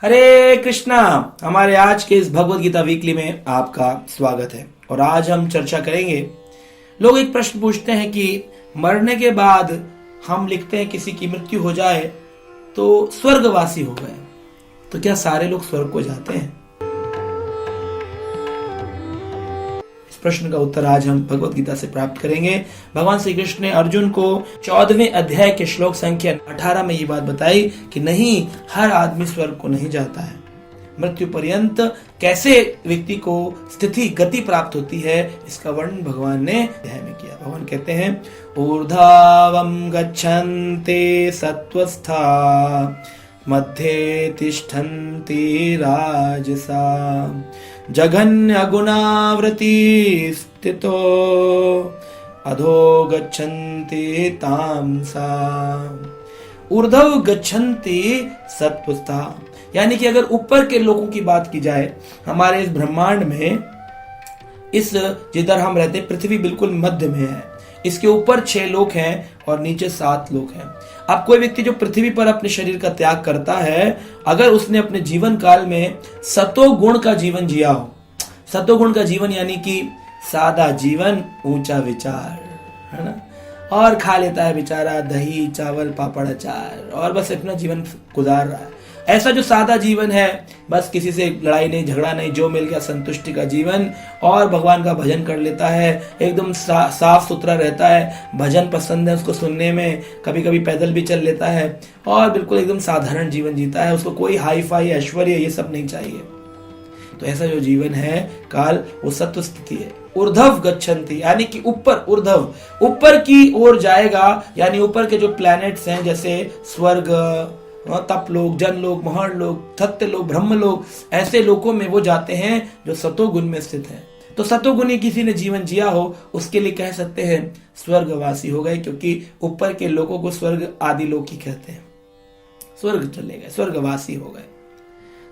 हरे कृष्णा। हमारे आज के इस भगवत गीता वीकली में आपका स्वागत है। और आज हम चर्चा करेंगे। लोग एक प्रश्न पूछते हैं कि मरने के बाद हम लिखते हैं किसी की मृत्यु हो जाए तो स्वर्गवासी हो गए, तो क्या सारे लोग स्वर्ग को जाते हैं? इस प्रश्न का उत्तर आज हम भगवत गीता से प्राप्त करेंगे। भगवान श्री कृष्ण ने अर्जुन को 14वें अध्याय के श्लोक संख्या 18 में ये बात बताई कि नहीं, हर आदमी स्वर्ग को नहीं जाता है। मृत्यु पर्यंत कैसे व्यक्ति को स्थिति गति प्राप्त होती है, इसका वर्णन भगवान ने अध्याय में किया। भगवान कहते हैं, ऊर्ध्वं गच्छन्ते सत्वस्था मध्ये तिष्ठन्ति राजसा जघन्य गुणावृति स्थितो अधो गच्छन्ति तामसा। ऊर्ध्व गच्छन्ति सत्वस्था, यानी कि अगर ऊपर के लोगों की बात की जाए, हमारे इस ब्रह्मांड में इस जिधर हम रहते पृथ्वी बिल्कुल मध्य में है। इसके ऊपर 6 लोक हैं और नीचे 7 लोक हैं। अब कोई व्यक्ति जो पृथ्वी पर अपने शरीर का त्याग करता है, अगर उसने अपने जीवन काल में सतोगुण का जीवन जिया हो, सतोगुण का जीवन यानी कि सादा जीवन, ऊंचा विचार, है ना, और खा लेता है बेचारा दही चावल पापड़ अचार और बस अपना जीवन गुजार रहा है, ऐसा जो सादा जीवन है, बस किसी से लड़ाई नहीं झगड़ा नहीं, जो मिल गया संतुष्टि का जीवन, और भगवान का भजन कर लेता है, एकदम साफ सुथरा रहता है, भजन पसंद है उसको सुनने में, कभी कभी पैदल भी चल लेता है और बिल्कुल एकदम साधारण जीवन जीता है, उसको कोई हाई फाई ऐश्वर्य ये सब नहीं चाहिए। तो ऐसा जो जीवन है काल, वो सत्व स्थिति है। ऊर्ध्व गच्छन्ति यानी कि ऊपर, ऊर्ध्व ऊपर की ओर जाएगा, यानी ऊपर के जो प्लैनेट्स हैं जैसे स्वर्ग, तप लोग, जन लोग, महर लोग, सत्य लोग, ब्रह्म लोग, ऐसे लोगों में वो जाते हैं जो सतोगुण में स्थित हैं। तो सतोगुणी किसी ने जीवन जिया हो, उसके लिए कह सकते हैं स्वर्गवासी हो गए, क्योंकि ऊपर के लोगों को स्वर्ग आदि लोग ही कहते हैं। स्वर्ग चले गए, स्वर्गवासी हो गए।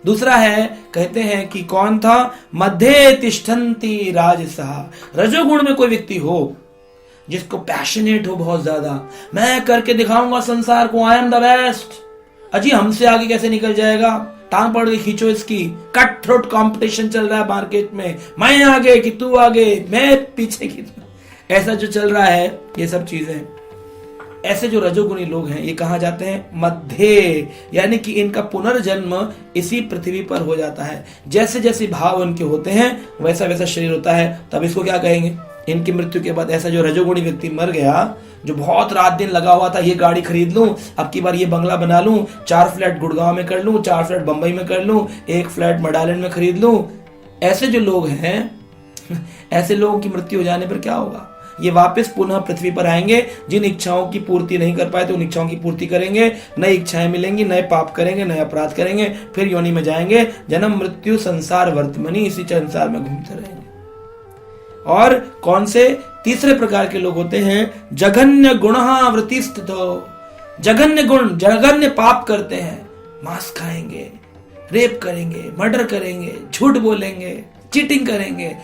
दूसरा है, कहते हैं कि कौन था, मध्य तिष्ठन्ति राजसा। रजोगुण में कोई व्यक्ति हो जिसको पैशनेट हो बहुत ज्यादा, मैं करके दिखाऊंगा संसार को, आई एम द बेस्ट, अजी हमसे आगे कैसे निकल जाएगा, टांग पकड़ के खींचो इसकी, कट थ्रोट कंपटीशन चल रहा है मार्केट में, मैं आगे कि तू आगे, मैं पीछे की, ऐसा जो चल रहा है, ये सब चीजें, ऐसे जो रजोगुणी लोग हैं ये कहाँ जाते हैं, मध्य, यानी कि इनका पुनर्जन्म इसी पृथ्वी पर हो जाता है। जैसे जैसे भाव उनके होते हैं वैसा वैसा शरीर होता है। तब इसको क्या कहेंगे, इनकी मृत्यु के बाद ऐसा जो रजोगुणी व्यक्ति मर गया, जो बहुत रात दिन लगा हुआ था, ये गाड़ी खरीद लूं, अब की बार ये बंगला बना लूं, 4 फ्लैट गुड़गांव में कर लूं, 4 फ्लैट बंबई में कर लूं, 1 फ्लैट मडालैंड में खरीद लूं, ऐसे जो लोग हैं, ऐसे लोगों की मृत्यु हो जाने पर क्या होगा, ये वापस पुनः पृथ्वी पर आएंगे। जिन इच्छाओं की पूर्ति नहीं कर पाए तो उन इच्छाओं की पूर्ति करेंगे, नई इच्छाएं मिलेंगी, नए पाप करेंगे, नए अपराध करेंगे, फिर योनि में जाएंगे, जन्म मृत्यु संसार वर्तमनी, इसी संसार में घूमते रहेंगे। और कौन से तीसरे प्रकार के लोग होते हैं, जघन्य गुणावृत्ति स्थितो। जघन्य गुण, जघन्य पाप करते हैं, मांस खाएंगे, रेप करेंगे, मर्डर करेंगे, झूठ बोलेंगे, चीटिंग करेंगे,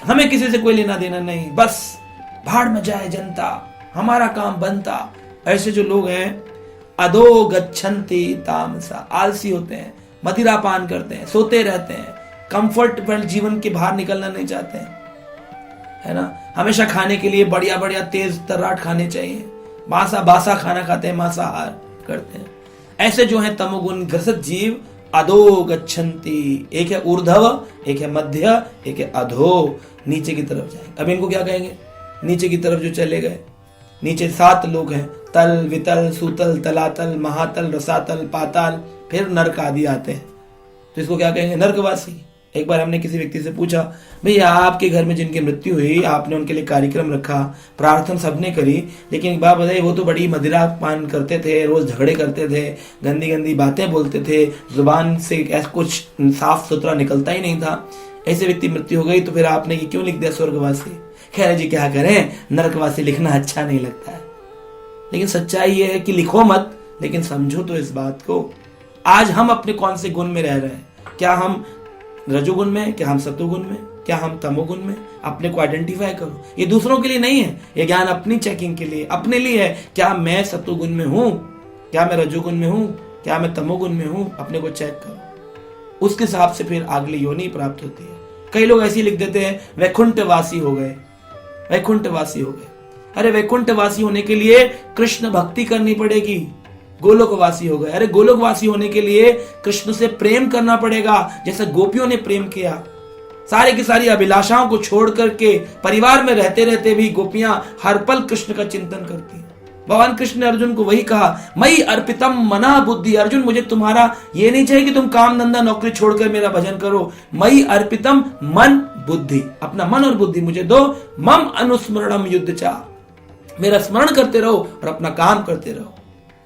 हमें किसी से कोई लेना देना नहीं, बस भाड़ में जाए जनता, हमारा काम बनता। ऐसे जो लोग हैं, अधो गच्छन्ति तामसा, आलसी होते हैं, मदिरा पान करते हैं, सोते रहते हैं, कंफर्टेबल जीवन के बाहर निकलना नहीं चाहते हैं, है ना, हमेशा खाने के लिए बढ़िया बढ़िया तेज तर्राट खाने चाहिए, मांसा बासा खाना खाते हैं, मांसाहार करते हैं। ऐसे जो हैं तमोगुण ग्रसित जीव, अधो गच्छन्ति, एक है ऊर्ध्व, एक है मध्य, एक है अधो, नीचे की तरफ जाएंगे। अब इनको क्या कहेंगे, नीचे की तरफ जो चले गए, नीचे 7 लोग हैं, तल वितल सूतल तलातल महातल रसातल पाताल, फिर नरक आदि आते हैं, तो इसको क्या कहेंगे, नरकवासी। एक बार हमने किसी व्यक्ति से पूछा, भैया आपके घर में जिनकी मृत्यु हुई, आपने उनके लिए कार्यक्रम रखा, प्रार्थना सबने करी, लेकिन एक बात बताइए, वो तो बड़ी मदिरा पान करते थे, रोज झगड़े करते थे, गंदी गंदी बातें बोलते थे, जुबान से ऐसा कुछ साफ सुथरा निकलता ही नहीं था, ऐसे व्यक्ति मृत्यु हो गई, तो फिर आपने ये क्यों लिख दिया स्वर्गवासी? खैर जी क्या करें, नरकवासी लिखना अच्छा नहीं लगता है, लेकिन सच्चाई ये है कि लिखो मत, लेकिन समझो तो इस बात को। आज हम अपने कौन से गुण में रह रहे हैं, क्या हम रजोगुण में, क्या हम सतोगुण में, क्या हम तमोगुण में, अपने को आइडेंटिफाई करो। ये दूसरों के लिए नहीं है, ये ज्ञान अपनी चेकिंग के लिए, अपने लिए है। क्या मैं सतोगुण में हूं, क्या मैं रजोगुण में हूं, क्या मैं तमोगुण में हूं, अपने को चेक करो। उसके हिसाब से फिर अगली योनि प्राप्त होती है। कई लोग ऐसे लिख देते हैं वैकुंठवासी हो गए, वैकुंठवासी हो गए। अरे वैकुंठवासी होने के लिए कृष्ण भक्ति करनी पड़ेगी। गोलोकवासी हो गए, अरे गोलोकवासी होने के लिए कृष्ण से प्रेम करना पड़ेगा, जैसे गोपियों ने प्रेम किया। सारी की सारी अभिलाषाओं को छोड़ करके परिवार में रहते रहते भी गोपियां हर पल कृष्ण का चिंतन करती हैं। भगवान कृष्ण ने अर्जुन को वही कहा, मई अर्पितम मना बुद्धि। अर्जुन, मुझे तुम्हारा ये नहीं चाहिए कि तुम काम धंधा नौकरी छोड़कर मेरा भजन करो। मई अर्पितम मन बुद्धि, अपना मन और बुद्धि मुझे दो। मम अनुस्मरणम युद्ध चा, मेरा स्मरण करते रहो और अपना काम करते रहो,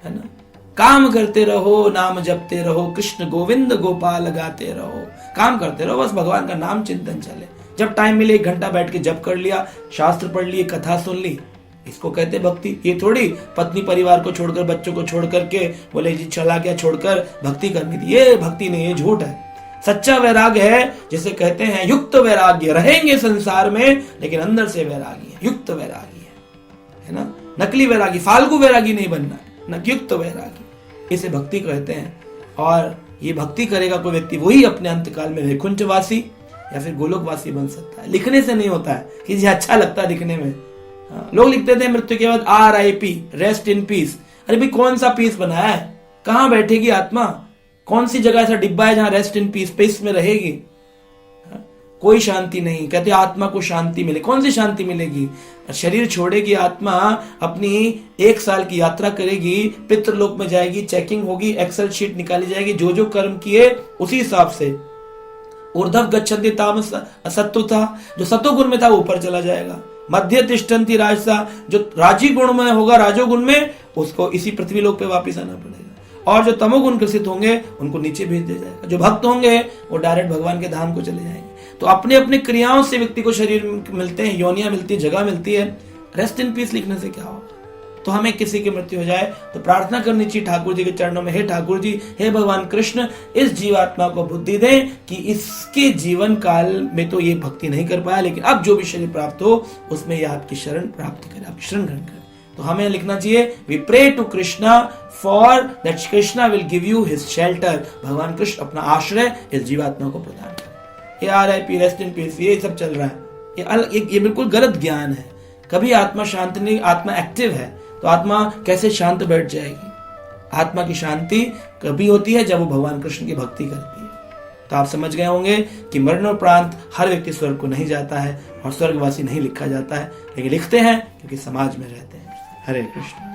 है ना। काम करते रहो, नाम जपते रहो, कृष्ण गोविंद गोपाल गाते रहो। काम करते रहो, बस भगवान का नाम चिंतन चले। जब टाइम मिले 1 घंटा बैठ के जप कर लिया, शास्त्र पढ़ लिए, कथा सुन ली, इसको कहते भक्ति। ये थोड़ी पत्नी परिवार को छोड़कर, बच्चों को छोड़ करके बोले जी चला गया छोड़कर भक्ति करनी थी। ये भक्ति नहीं, ये झूठ है। सच्चा वैराग्य है, जिसे कहते हैं युक्त वैराग्य। रहेंगे संसार में लेकिन अंदर से वैरागी है, युक्त वैरागी है ना। नकली वैरागी, फालतू वैरागी नहीं बनना है, न युक्त वैरागी, इसे भक्ति कहते हैं। और ये भक्ति करेगा कोई व्यक्ति, वही अपने अंतकाल में वैकुंठवासी या फिर गोलोकवासी बन सकता है। लिखने से नहीं होता है कि जी अच्छा लगता है दिखने में। लोग लिखते थे मृत्यु के बाद RIP, रेस्ट इन पीस। अरे भाई कौन सा पीस बनाया है, कहां बैठेगी आत्मा, कौन सी जगह ऐसा डिब्बा है जहां रेस्ट इन पीस पीस में रहेगी। कोई शांति नहीं। कहते आत्मा को शांति मिले, कौन सी शांति मिलेगी। शरीर छोड़ेगी आत्मा, अपनी 1 साल की यात्रा करेगी, पितृलोक में जाएगी, चेकिंग होगी, एक्सेल शीट निकाली जाएगी, जो जो कर्म किए उसी हिसाब से। ऊर्ध्व गच्छन्ति तामस असत्व था, जो सत्वगुण में था वो ऊपर चला जाएगा। मध्य तिष्ठन्ति राजसा, जो राजी गुण में होगा, राजोगुण में, उसको इसी पृथ्वी लोक पे वापिस आना पड़ेगा। और जो तमोगुण ग्रसित होंगे उनको नीचे भेज दिया जाएगा। जो भक्त होंगे वो डायरेक्ट भगवान के धाम को चले जाएंगे। तो अपने अपने क्रियाओं से व्यक्ति को शरीर मिलते हैं, योनियां मिलती है, जगह मिलती है। रेस्ट इन पीस लिखने से क्या होगा। तो हमें किसी की मृत्यु हो जाए तो प्रार्थना करनी चाहिए ठाकुर जी के चरणों में, हे ठाकुर जी, हे भगवान कृष्ण, इस जीवात्मा को बुद्धि दें कि इसके जीवन काल में तो ये भक्ति नहीं कर पाया, लेकिन अब जो भी शरीर प्राप्त हो उसमें ये आपकी शरण प्राप्त करे, आपकी शरण ग्रहण करे। तो हमें लिखना चाहिए, we pray to Krishna for that Krishna will give you his shelter. भगवान कृष्ण अपना आश्रय इस जीवात्मा को प्रदान करें। ये RIP, रेस्ट इन पीस, ये सब चल रहा है, ये बिल्कुल गलत ज्ञान है। कभी आत्मा शांत नहीं, आत्मा एक्टिव है तो आत्मा कैसे शांत बैठ जाएगी। आत्मा की शांति कभी होती है जब वो भगवान कृष्ण की भक्ति करती है। तो आप समझ गए होंगे कि मरणोपरांत हर व्यक्ति स्वर्ग को नहीं जाता है और स्वर्गवासी नहीं लिखा जाता है, लेकिन लिखते हैं क्योंकि समाज में रहते हैं। हरे कृष्ण।